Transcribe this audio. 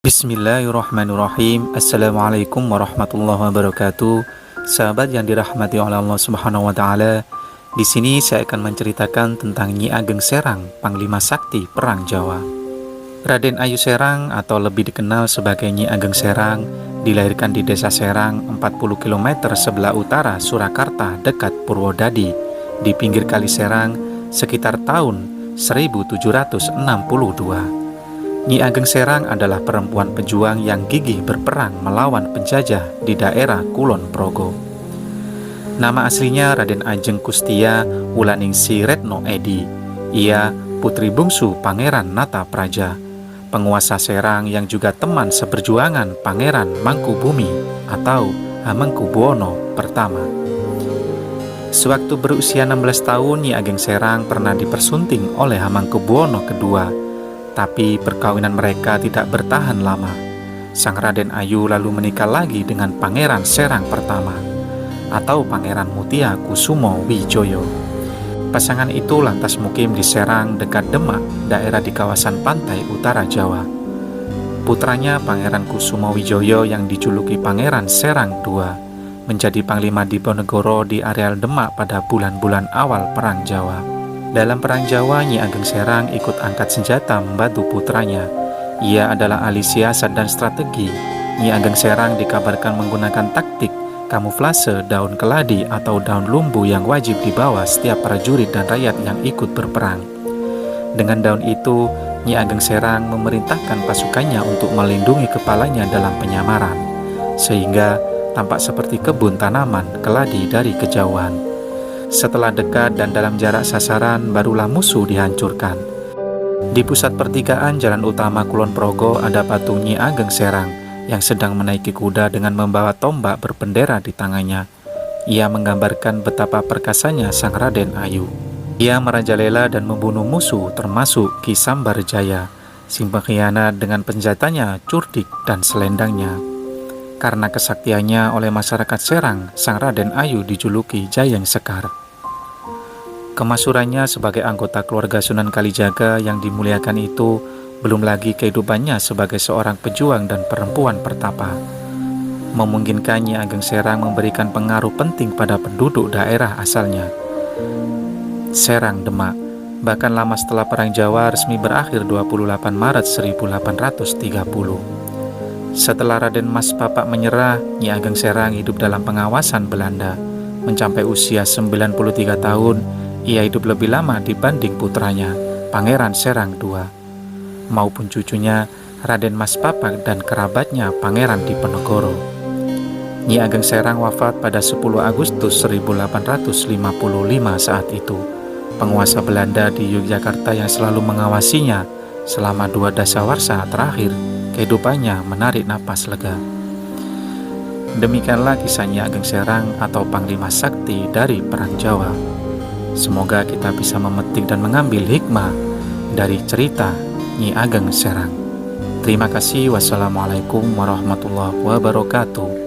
Bismillahirrahmanirrahim. Assalamualaikum warahmatullahi wabarakatuh. Sahabat yang dirahmati oleh Allah Subhanahu wa taala, di sini saya akan menceritakan tentang Nyi Ageng Serang, Panglima Sakti Perang Jawa. Raden Ayu Serang atau lebih dikenal sebagai Nyi Ageng Serang dilahirkan di Desa Serang 40 km sebelah utara Surakarta dekat Purwodadi di pinggir Kali Serang sekitar tahun 1762. Nyi Ageng Serang adalah perempuan pejuang yang gigih berperang melawan penjajah di daerah Kulon Progo. Nama aslinya Raden Ajeng Kustia Wulaningsi Retno Edi. Ia putri bungsu Pangeran Nata Praja, penguasa Serang yang juga teman seperjuangan Pangeran Mangkubumi atau Hamengkubuwono pertama. Sewaktu berusia 16 tahun, Nyi Ageng Serang pernah dipersunting oleh Hamengkubuwono kedua. Tapi perkawinan mereka tidak bertahan lama. Sang Raden Ayu lalu menikah lagi dengan Pangeran Serang pertama atau Pangeran Mutia Kusumo Wijoyo. Pasangan itu lantas mukim di Serang dekat Demak, daerah di kawasan pantai utara Jawa. Putranya Pangeran Kusumo Wijoyo yang dijuluki Pangeran Serang II menjadi Panglima Diponegoro di areal Demak pada bulan-bulan awal Perang Jawa. Dalam Perang Jawa, Nyi Ageng Serang ikut angkat senjata membantu putranya. Ia adalah ahli siasat dan strategi. Nyi Ageng Serang dikabarkan menggunakan taktik kamuflase daun keladi atau daun lumbu yang wajib dibawa setiap prajurit dan rakyat yang ikut berperang. Dengan daun itu, Nyi Ageng Serang memerintahkan pasukannya untuk melindungi kepalanya dalam penyamaran, sehingga tampak seperti kebun tanaman keladi dari kejauhan. Setelah dekat dan dalam jarak sasaran, barulah musuh dihancurkan. Di pusat pertigaan jalan utama Kulon Progo ada patung Nyi Ageng Serang yang sedang menaiki kuda dengan membawa tombak berbendera di tangannya. Ia menggambarkan betapa perkasanya sang Raden Ayu. Ia merajalela dan membunuh musuh termasuk Ki Sambarjaya, si pengkhianat dengan senjatanya curdik dan selendangnya. Karena kesaktiannya oleh masyarakat Serang, sang Raden Ayu dijuluki Jayeng Sekar. Kemasyhurannya sebagai anggota keluarga Sunan Kalijaga yang dimuliakan itu, belum lagi kehidupannya sebagai seorang pejuang dan perempuan pertapa, memungkinkan Nyi Ageng Serang memberikan pengaruh penting pada penduduk daerah asalnya, Serang Demak. Bahkan lama setelah Perang Jawa resmi berakhir 28 Maret 1830. Setelah Raden Mas Papak menyerah, Nyi Ageng Serang hidup dalam pengawasan Belanda. Mencapai usia 93 tahun, ia hidup lebih lama dibanding putranya, Pangeran Serang II, maupun cucunya Raden Mas Papak dan kerabatnya Pangeran Diponegoro. Nyi Ageng Serang wafat pada 10 Agustus 1855 saat itu. Penguasa Belanda di Yogyakarta yang selalu mengawasinya selama 2 dasawarsa terakhir kehidupannya menarik napas lega. Demikianlah kisah Nyi Ageng Serang atau Panglima Sakti dari Perang Jawa. Semoga kita bisa memetik dan mengambil hikmah dari cerita Nyi Ageng Serang. Terima kasih. Wassalamualaikum warahmatullahi wabarakatuh.